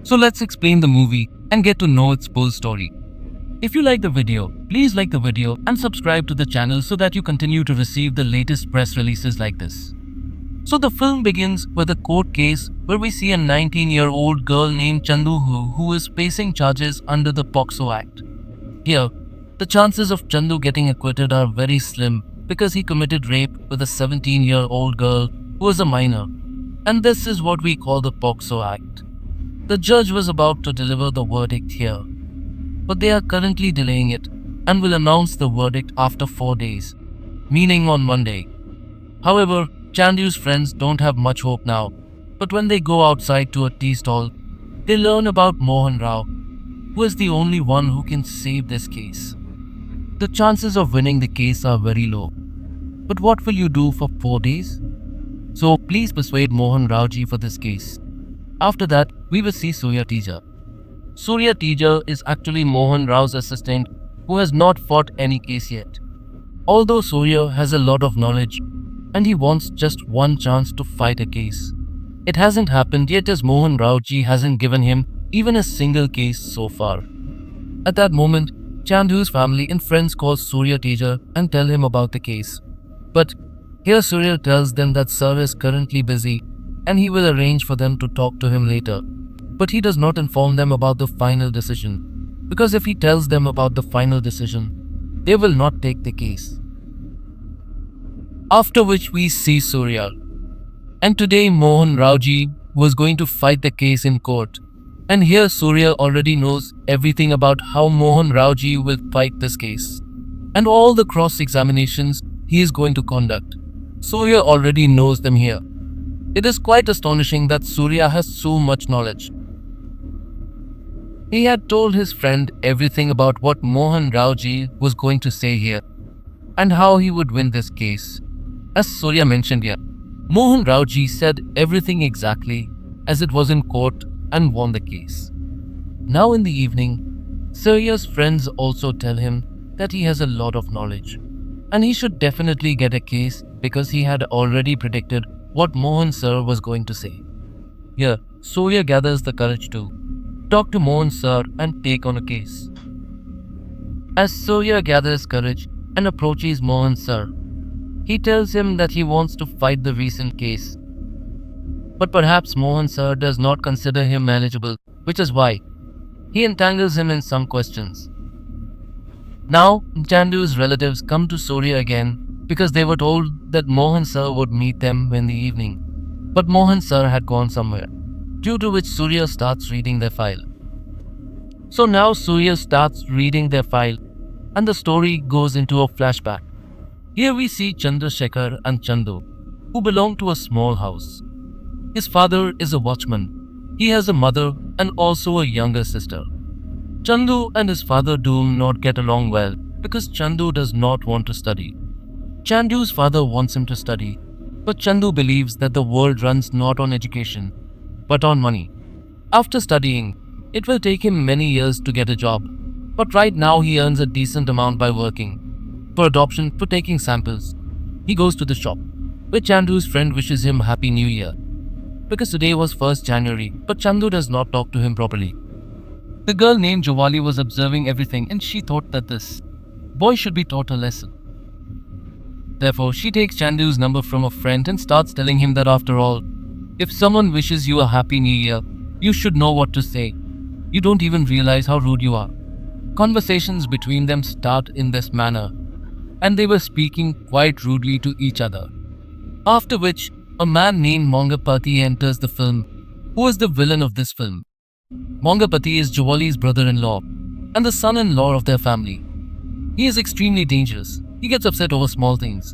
So let's explain the movie and get to know its full story. If you like the video, please like the video and subscribe to the channel so that you continue to receive the latest press releases like this. So the film begins with a court case where we see a 19-year-old girl named Chandu who is facing charges under the POCSO Act. Here, the chances of Chandu getting acquitted are very slim because he committed rape with a 17-year-old girl who was a minor. And this is what we call the POCSO Act. The judge was about to deliver the verdict here, but they are currently delaying it and will announce the verdict after 4 days, meaning on Monday. However, Chandu's friends don't have much hope now, but when they go outside to a tea stall, they learn about Mohan Rao, who is the only one who can save this case. The chances of winning the case are very low. But what will you do for 4 days? So please persuade Mohan Rao ji for this case. After that, we will see Surya Teja. Surya Teja is actually Mohan Rao's assistant who has not fought any case yet. Although Surya has a lot of knowledge and he wants just one chance to fight a case. It hasn't happened yet as Mohan Rao ji hasn't given him even a single case so far. At that moment, Chandu's family and friends call Surya Teja and tell him about the case. But here Surya tells them that Sir is currently busy and he will arrange for them to talk to him later. But he does not inform them about the final decision, because if he tells them about the final decision, they will not take the case. After which we see Surya. And today Mohan Rao ji was going to fight the case in court. And here Surya already knows everything about how Mohan Rao ji will fight this case. And all the cross-examinations he is going to conduct. Surya already knows them here. It is quite astonishing that Surya has so much knowledge. He had told his friend everything about what Mohan Rao ji was going to say here and how he would win this case. As Surya mentioned here, Mohan Rao ji said everything exactly as it was in court and won the case. Now in the evening, Surya's friends also tell him that he has a lot of knowledge and he should definitely get a case because he had already predicted what Mohan sir was going to say. Here, Surya gathers the courage to talk to Mohan sir and take on a case. As Surya gathers courage and approaches Mohan sir, he tells him that he wants to fight the recent case. But perhaps Mohan sir does not consider him manageable, which is why he entangles him in some questions. Now, Chandu's relatives come to Surya again because they were told that Mohan sir would meet them in the evening. But Mohan sir had gone somewhere, due to which Surya starts reading their file. So now Surya starts reading their file and the story goes into a flashback. Here we see Chandrasekhar and Chandu, who belong to a small house. His father is a watchman. He has a mother and also a younger sister. Chandu and his father do not get along well because Chandu does not want to study. Chandu's father wants him to study, but Chandu believes that the world runs not on education, but on money. After studying, it will take him many years to get a job, but right now he earns a decent amount by working. For adoption, for taking samples, he goes to the shop, where Chandu's friend wishes him Happy New Year. Because today was 1st January, but Chandu does not talk to him properly. The girl named Jawali was observing everything and she thought that this boy should be taught a lesson. Therefore, she takes Chandu's number from a friend and starts telling him that after all, if someone wishes you a Happy New Year, you should know what to say. You don't even realize how rude you are. Conversations between them start in this manner, and they were speaking quite rudely to each other. After which, a man named Mongapati enters the film, who is the villain of this film. Mongapati is Jawali's brother-in-law and the son-in-law of their family. He is extremely dangerous. He gets upset over small things.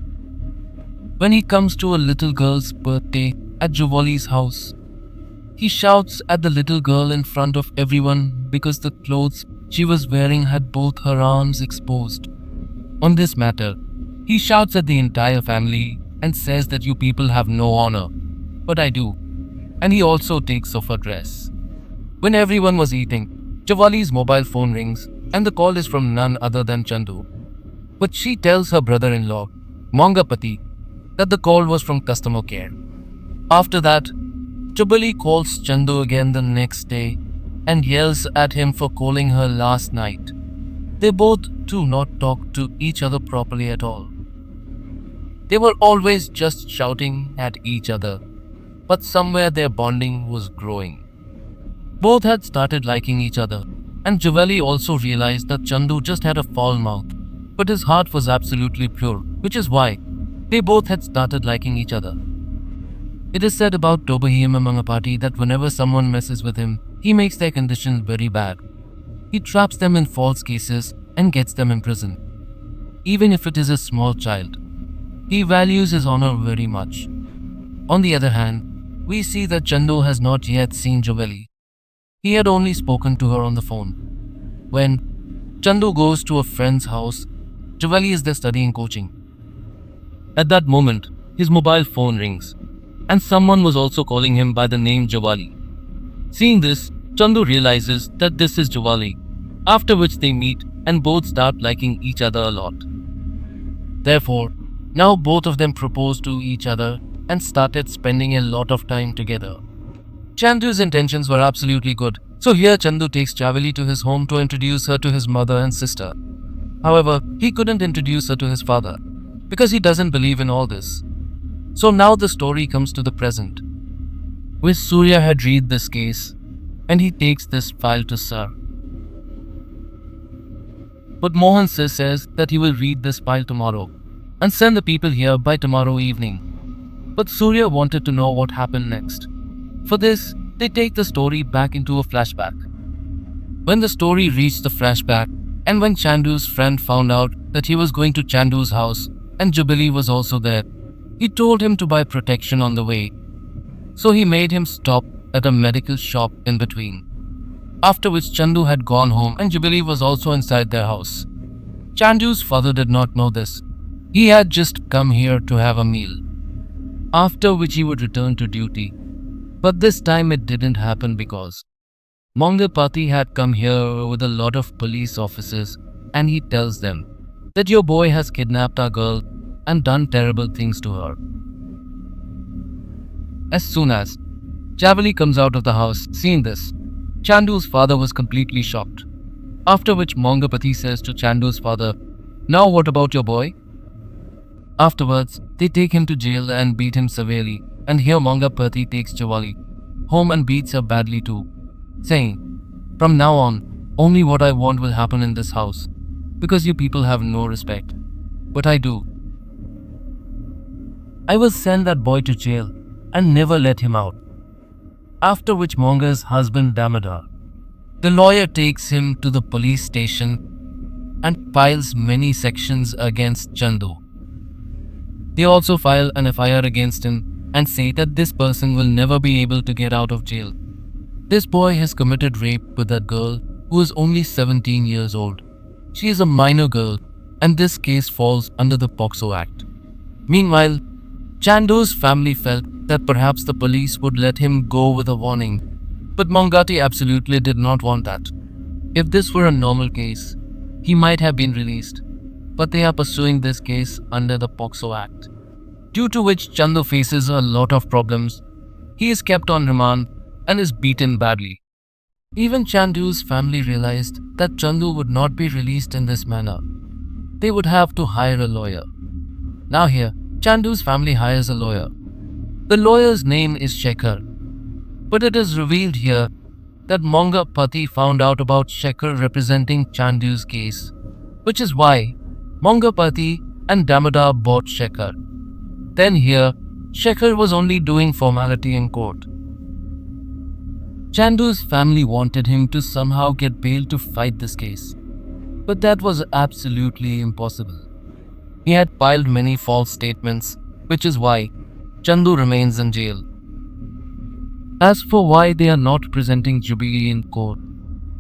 When he comes to a little girl's birthday at Jawali's house, he shouts at the little girl in front of everyone because the clothes she was wearing had both her arms exposed. On this matter, he shouts at the entire family and says that you people have no honor, but I do. And he also takes off her dress. When everyone was eating, Jawali's mobile phone rings and the call is from none other than Chandu. But she tells her brother-in-law, Mongapati, that the call was from customer care. After that, Jawali calls Chandu again the next day and yells at him for calling her last night. They both do not talk to each other properly at all. They were always just shouting at each other, but somewhere their bonding was growing. Both had started liking each other, and Juveli also realized that Chandu just had a foul mouth, but his heart was absolutely pure, which is why they both had started liking each other. It is said about Tobahim among a party that whenever someone messes with him, he makes their condition very bad. He traps them in false cases and gets them imprisoned. Even if it is a small child, he values his honor very much. On the other hand, we see that Chandu has not yet seen Juveli. He had only spoken to her on the phone. When Chandu goes to a friend's house, Juveli is there studying coaching. At that moment, his mobile phone rings, and someone was also calling him by the name Juveli. Seeing this, Chandu realizes that this is Juveli, after which they meet and both start liking each other a lot. Therefore, now both of them propose to each other and started spending a lot of time together. Chandu's intentions were absolutely good, so here Chandu takes Juveli to his home to introduce her to his mother and sister. However, he couldn't introduce her to his father, because he doesn't believe in all this. So now the story comes to the present, where Surya had read this case, and he takes this file to Sir. But Mohan says that he will read this file tomorrow, and send the people here by tomorrow evening. But Surya wanted to know what happened next. For this, they take the story back into a flashback. When the story reached the flashback, and when Chandu's friend found out that he was going to Chandu's house and Jubili was also there, he told him to buy protection on the way. So he made him stop at a medical shop in between. After which Chandu had gone home and Jubili was also inside their house. Chandu's father did not know this. He had just come here to have a meal, after which he would return to duty. But this time it didn't happen because Mongapati had come here with a lot of police officers, and he tells them that your boy has kidnapped our girl and done terrible things to her. As soon as Juveli comes out of the house, seeing this, Chandu's father was completely shocked. After which Mongapati says to Chandu's father, "Now what about your boy?" Afterwards, they take him to jail and beat him severely, and here Mongapati takes Juveli home and beats her badly too, saying, "From now on, only what I want will happen in this house, because you people have no respect. But I do. I will send that boy to jail and never let him out." After which Monga's husband Damodar, the lawyer, takes him to the police station and files many sections against Chandu. They also file an FIR against him and say that this person will never be able to get out of jail. This boy has committed rape with that girl who is only 17 years old. She is a minor girl, and this case falls under the POXO Act. Meanwhile, Chandu's family felt that perhaps the police would let him go with a warning, but Mongati absolutely did not want that. If this were a normal case, he might have been released, but they are pursuing this case under the POXO Act, due to which Chandu faces a lot of problems. He is kept on remand and is beaten badly. Even Chandu's family realized that Chandu would not be released in this manner. They would have to hire a lawyer. Now here, Chandu's family hires a lawyer. The lawyer's name is Shekhar, but it is revealed here that Mongapati found out about Shekhar representing Chandu's case, which is why Mongapati and Damodar bought Shekhar. Then here, Shekhar was only doing formality in court. Chandu's family wanted him to somehow get bail to fight this case, but that was absolutely impossible. He had filed many false statements, which is why Chandu remains in jail. As for why they are not presenting Jubilee in court,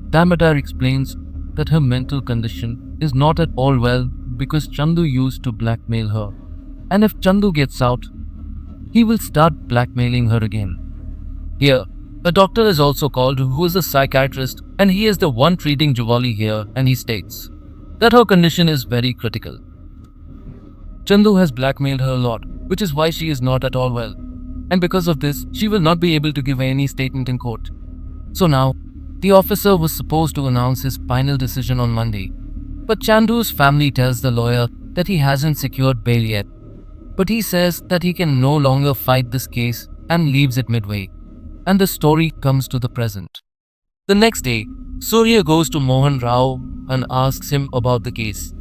Damodar explains that her mental condition is not at all well because Chandu used to blackmail her, and if Chandu gets out, he will start blackmailing her again. Here, a doctor is also called who is a psychiatrist, and he is the one treating Juvali here, and he states that her condition is very critical. Chandu has blackmailed her a lot, which is why she is not at all well, and because of this, she will not be able to give any statement in court. So now, The officer was supposed to announce his final decision on Monday, but Chandu's family tells the lawyer that he hasn't secured bail yet. But he says that he can no longer fight this case and leaves it midway. And the story comes to the present. The next day, Surya goes to Mohan Rao and asks him about the case,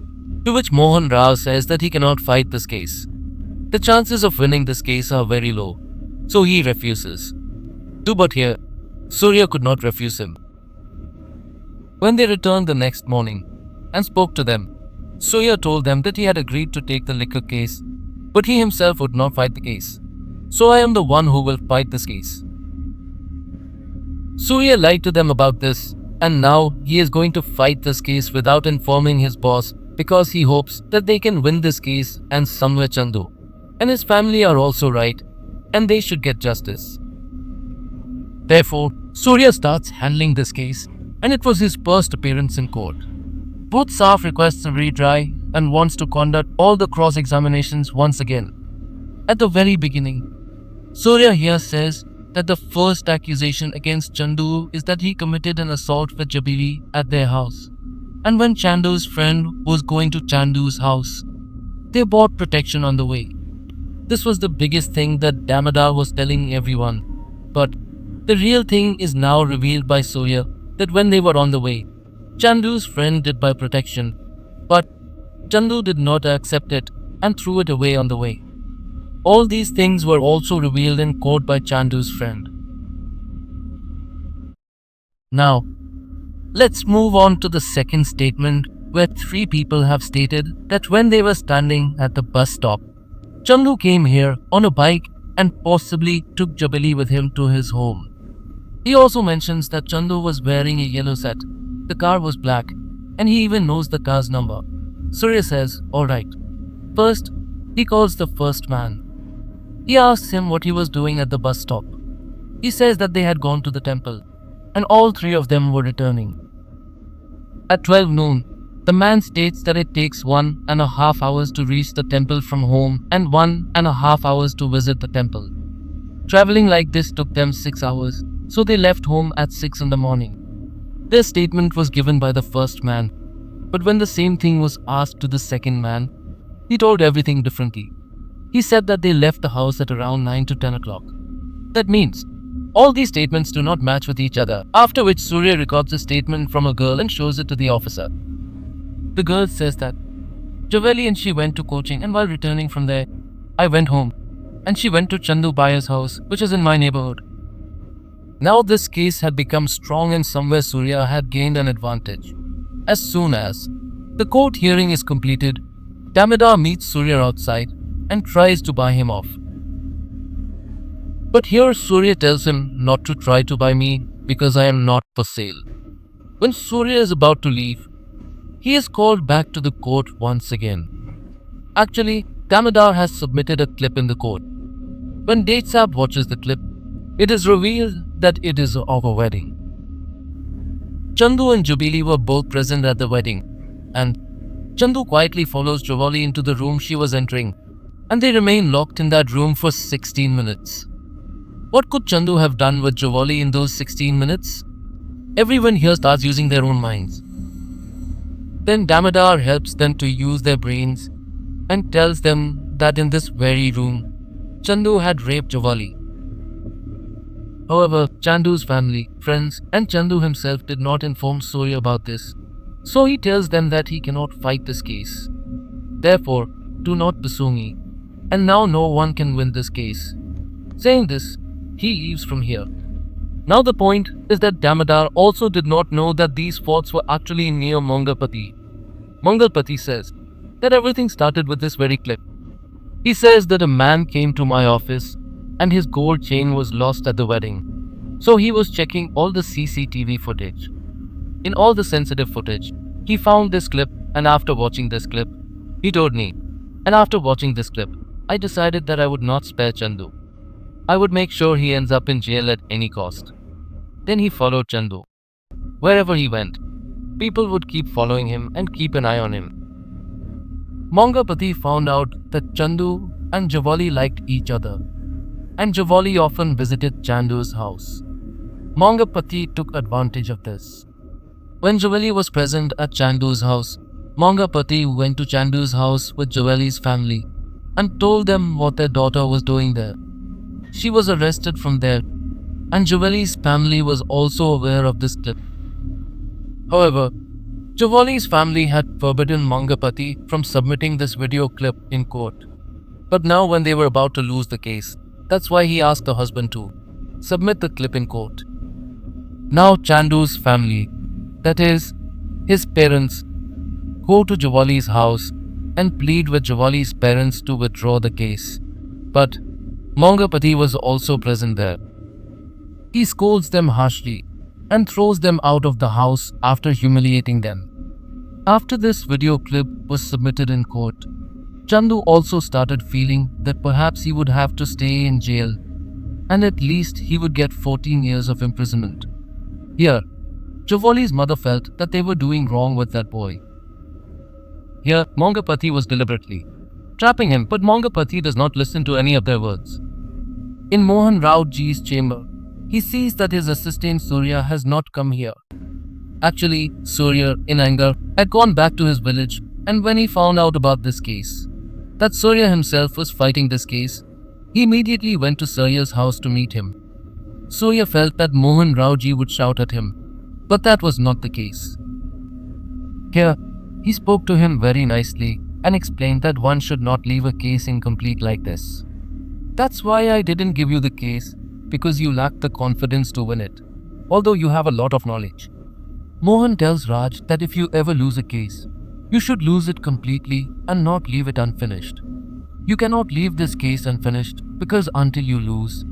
to which Mohan Rao says that he cannot fight this case. The chances of winning this case are very low, so he refuses. But here, Surya could not refuse him. When they returned the next morning and spoke to them, Surya told them that he had agreed to take the liquor case, but he himself would not fight the case. So I am the one who will fight this case. Surya lied to them about this, and now he is going to fight this case without informing his boss because he hopes that they can win this case and somewhere Chandu and his family are also right and they should get justice. Therefore, Surya starts handling this case, and it was his first appearance in court. Both staff requests a retry and wants to conduct all the cross-examinations once again. At the very beginning, Surya here says that the first accusation against Chandu is that he committed an assault with Jabiri at their house. And when Chandu's friend was going to Chandu's house, they bought protection on the way. This was the biggest thing that Damodar was telling everyone. But the real thing is now revealed by Surya that when they were on the way, Chandu's friend did buy protection, but Chandu did not accept it and threw it away on the way. All these things were also revealed in court by Chandu's friend. Now, let's move on to the second statement where three people have stated that when they were standing at the bus stop, Chandu came here on a bike and possibly took Jabali with him to his home. He also mentions that Chandu was wearing a yellow set, the car was black, and he even knows the car's number. Surya says, alright. First, he calls the first man. He asks him what he was doing at the bus stop. He says that they had gone to the temple, and all three of them were returning. At 12 noon, the man states that it takes 1.5 hours to reach the temple from home and 1.5 hours to visit the temple. Traveling like this took them 6 hours, so they left home at 6 in the morning. Their statement was given by the first man, but when the same thing was asked to the second man, he told everything differently. He said that they left the house at around 9 to 10 o'clock. That means all these statements do not match with each other, after which Surya records a statement from a girl and shows it to the officer. The girl says that Javeli and she went to coaching, and while returning from there, I went home and she went to Chandu Bayer's house, which is in my neighborhood. Now this case had become strong and somewhere Surya had gained an advantage. As soon as the court hearing is completed, Damodar meets Surya outside and tries to buy him off. But here Surya tells him not to try to buy me because I am not for sale. When Surya is about to leave, he is called back to the court once again. Actually, Damodar has submitted a clip in the court. When Datesab watches the clip, it is revealed that it is of a wedding. Chandu and Jubili were both present at the wedding, and Chandu quietly follows Javali into the room she was entering, and they remain locked in that room for 16 minutes. What could Chandu have done with Javali in those 16 minutes? Everyone here starts using their own minds. Then Damodar helps them to use their brains and tells them that in this very room, Chandu had raped Javali. However, Chandu's family, friends, and Chandu himself did not inform Surya about this, so he tells them that he cannot fight this case. Therefore, do not pursue me, and now no one can win this case. Saying this, he leaves from here. Now the point is that Damodar also did not know that these forts were actually near Mangalpati. Mangalpati says that everything started with this very clip. He says that a man came to my office and his gold chain was lost at the wedding. So he was checking all the CCTV footage. In all the sensitive footage, he found this clip, and after watching this clip, he told me. And after watching this clip, I decided that I would not spare Chandu. I would make sure he ends up in jail at any cost. Then he followed Chandu. Wherever he went, people would keep following him and keep an eye on him. Mangalpati found out that Chandu and Javali liked each other, and Javali often visited Chandu's house. Mangapati took advantage of this. When Javeli was present at Chandu's house, Mangapati went to Chandu's house with Javeli's family and told them what their daughter was doing there. She was arrested from there, and Javeli's family was also aware of this clip. However, Javeli's family had forbidden Mangapati from submitting this video clip in court. But now when they were about to lose the case, that's why he asked the husband to submit the clip in court. Now Chandu's family, that is, his parents, go to Javali's house and plead with Javali's parents to withdraw the case. But Mangapati was also present there. He scolds them harshly and throws them out of the house after humiliating them. After this video clip was submitted in court, Chandu also started feeling that perhaps he would have to stay in jail and at least he would get 14 years of imprisonment. Here, Javoli's mother felt that they were doing wrong with that boy. Here, Mangapati was deliberately trapping him, but Mangapati does not listen to any of their words. In Mohan Rao Ji's chamber, he sees that his assistant Surya has not come here. Actually, Surya, in anger, had gone back to his village, and when he found out about this case, that Surya himself was fighting this case, he immediately went to Surya's house to meet him. Surya felt that Mohan Rao Ji would shout at him, but that was not the case. Here, he spoke to him very nicely and explained that one should not leave a case incomplete like this. That's why I didn't give you the case, because you lacked the confidence to win it, although you have a lot of knowledge. Mohan tells Raj that if you ever lose a case, you should lose it completely and not leave it unfinished. You cannot leave this case unfinished because until you lose,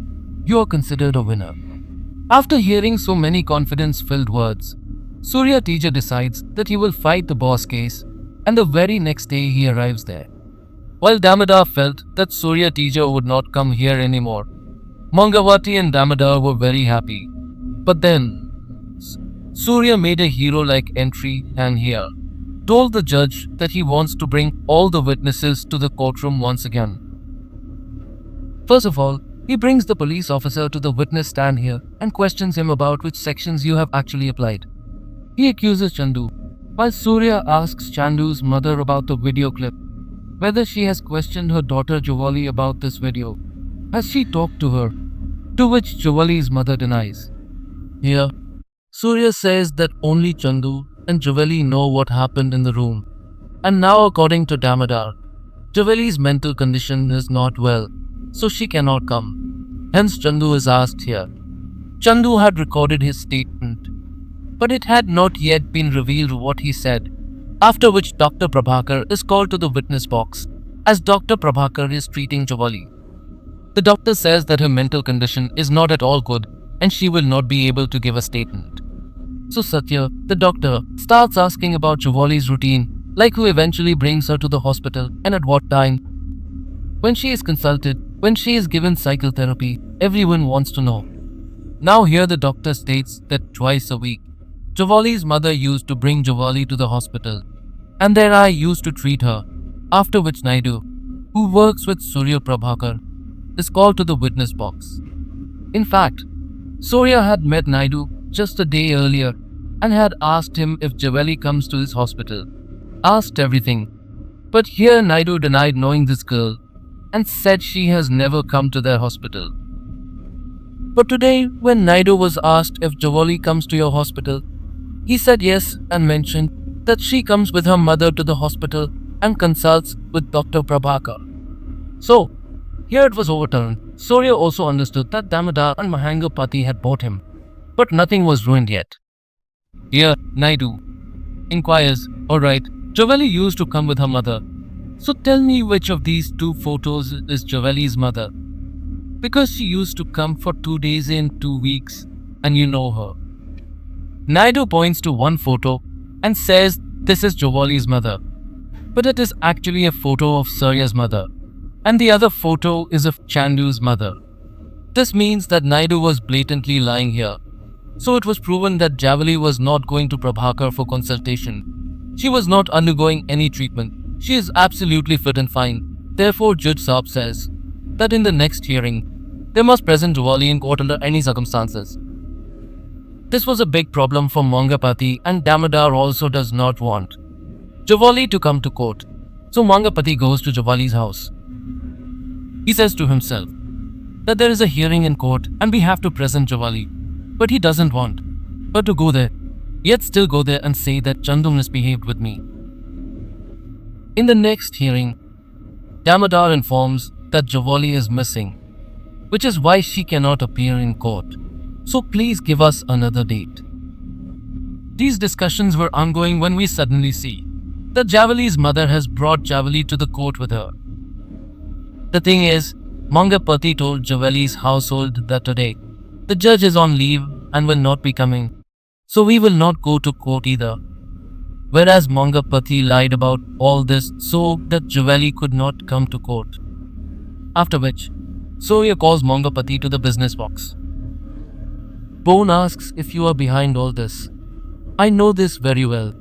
you are considered a winner. After hearing so many confidence-filled words, Surya Teja decides that he will fight the boss case, and the very next day he arrives there. While Damodar felt that Surya Teja would not come here anymore, Mangavati and Damodar were very happy. But then, Surya made a hero-like entry and here told the judge that he wants to bring all the witnesses to the courtroom once again. First of all, he brings the police officer to the witness stand here and questions him about which sections you have actually applied. He accuses Chandu, while Surya asks Chandu's mother about the video clip, whether she has questioned her daughter Javali about this video. Has she talked to her? To which Javali's mother denies. Here, Surya says that only Chandu and Javali know what happened in the room. And now according to Damodar, Javali's mental condition is not well, so she cannot come. Hence Chandu is asked here. Chandu had recorded his statement, but it had not yet been revealed what he said, after which Dr. Prabhakar is called to the witness box, as Dr. Prabhakar is treating Javali. The doctor says that her mental condition is not at all good and she will not be able to give a statement. So Satya, the doctor, starts asking about Javali's routine, like who eventually brings her to the hospital and at what time. When she is consulted, when she is given psychotherapy, everyone wants to know. Now here the doctor states that twice a week, Javali's mother used to bring Javali to the hospital, and there I used to treat her, after which Naidu, who works with Surya Prabhakar, is called to the witness box. In fact, Surya had met Naidu just a day earlier and had asked him if Javali comes to his hospital, asked everything. But here Naidu denied knowing this girl and said she has never come to their hospital. But today, when Naidu was asked if Javali comes to your hospital, he said yes and mentioned that she comes with her mother to the hospital and consults with Dr. Prabhakar. So, here it was overturned. Surya also understood that Damodar and Mahangapati had bought him, but nothing was ruined yet. Here, Naidu inquires, alright, Javali used to come with her mother. So tell me which of these two photos is Javali's mother. Because she used to come for 2 days in 2 weeks, and you know her. Naidu points to one photo and says this is Javali's mother, but it is actually a photo of Surya's mother, and the other photo is of Chandu's mother. This means that Naidu was blatantly lying here. So it was proven that Javali was not going to Prabhakar for consultation. She was not undergoing any treatment. She is absolutely fit and fine. Therefore, Judge Saab says that in the next hearing, they must present Javali in court under any circumstances. This was a big problem for Mangapati, and Damodar also does not want Javali to come to court. So Mangapati goes to Javali's house. He says to himself that there is a hearing in court and we have to present Javali. But he doesn't want her to go there, yet still go there and say that Chandu misbehaved with me. In the next hearing, Damodar informs that Javali is missing, which is why she cannot appear in court. So please give us another date. These discussions were ongoing when we suddenly see that Javali's mother has brought Javali to the court with her. The thing is, Mangapati told Javali's household that today the judge is on leave and will not be coming, so we will not go to court either. Whereas Mangapati lied about all this so that Javali could not come to court. After which, Surya calls Mangapati to the business box. Bone asks if you are behind all this. I know this very well,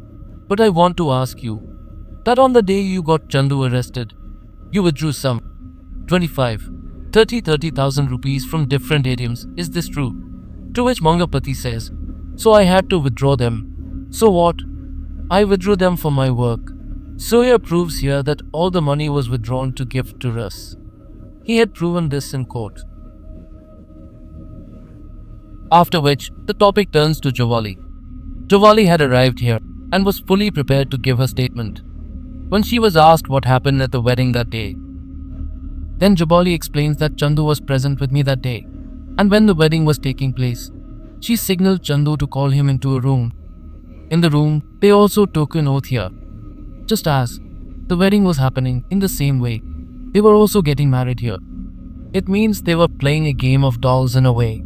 but I want to ask you that on the day you got Chandu arrested, you withdrew some 30,000 rupees from different ATMs. Is this true? To which Mangapati says, so I had to withdraw them. So what? I withdrew them for my work. Surya proves here that all the money was withdrawn to give to us. He had proven this in court. After which, the topic turns to Javali. Javali had arrived here and was fully prepared to give her statement. When she was asked what happened at the wedding that day, then Javali explains that Chandu was present with me that day, and when the wedding was taking place, she signaled Chandu to call him into a room. In the room, they also took an oath here. Just as the wedding was happening in the same way, they were also getting married here. It means they were playing a game of dolls in a way.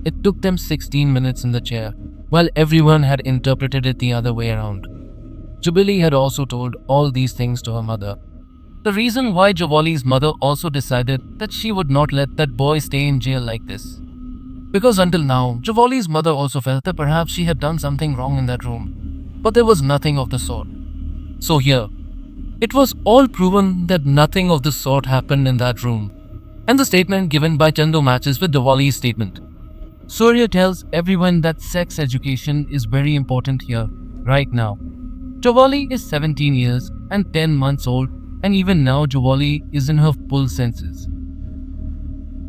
It took them 16 minutes in the chair, while everyone had interpreted it the other way around. Javali had also told all these things to her mother. The reason why Javali's mother also decided that she would not let that boy stay in jail like this. Because until now, Javali's mother also felt that perhaps she had done something wrong in that room. But there was nothing of the sort. So here, it was all proven that nothing of the sort happened in that room. And the statement given by Chandu matches with Javali's statement. Surya tells everyone that sex education is very important here, right now. Javali is 17 years and 10 months old, and even now Javali is in her full senses.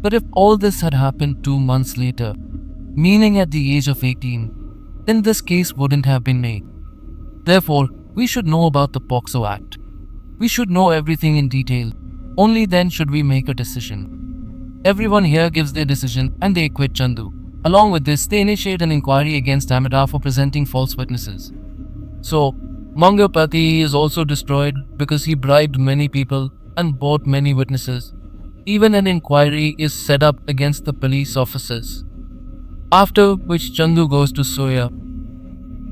But if all this had happened 2 months later, meaning at the age of 18, then this case wouldn't have been made. Therefore, we should know about the POCSO Act. We should know everything in detail. Only then should we make a decision. Everyone here gives their decision and they acquit Chandu. Along with this, they initiate an inquiry against Damodar for presenting false witnesses. So, Mangapati is also destroyed because he bribed many people and bought many witnesses. Even an inquiry is set up against the police officers. After which Chandu goes to Surya,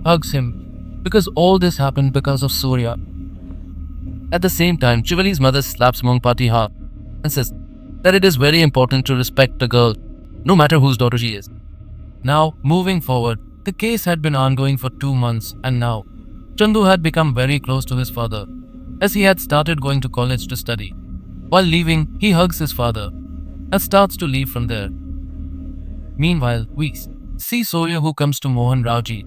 hugs him, because all this happened because of Surya. At the same time, Javali's mother slaps Mangapati hard and says that it is very important to respect a girl, no matter whose daughter she is. Now, moving forward, the case had been ongoing for 2 months, and now Chandu had become very close to his father, as he had started going to college to study. While leaving, he hugs his father and starts to leave from there. Meanwhile, we see Surya, who comes to Mohan Raoji.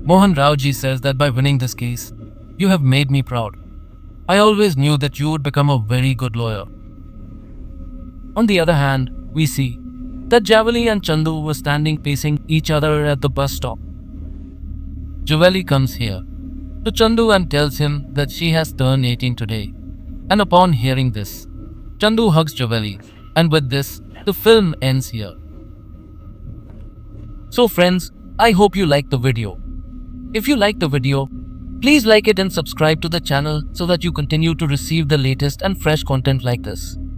Mohan Raoji says that by winning this case, you have made me proud. I always knew that you would become a very good lawyer. On the other hand, we see that Javali and Chandu were standing facing each other at the bus stop. Javali comes here to Chandu and tells him that she has turned 18 today. And upon hearing this, Chandu hugs Javali, and with this, the film ends here. So friends, I hope you liked the video. If you liked the video, please like it and subscribe to the channel so that you continue to receive the latest and fresh content like this.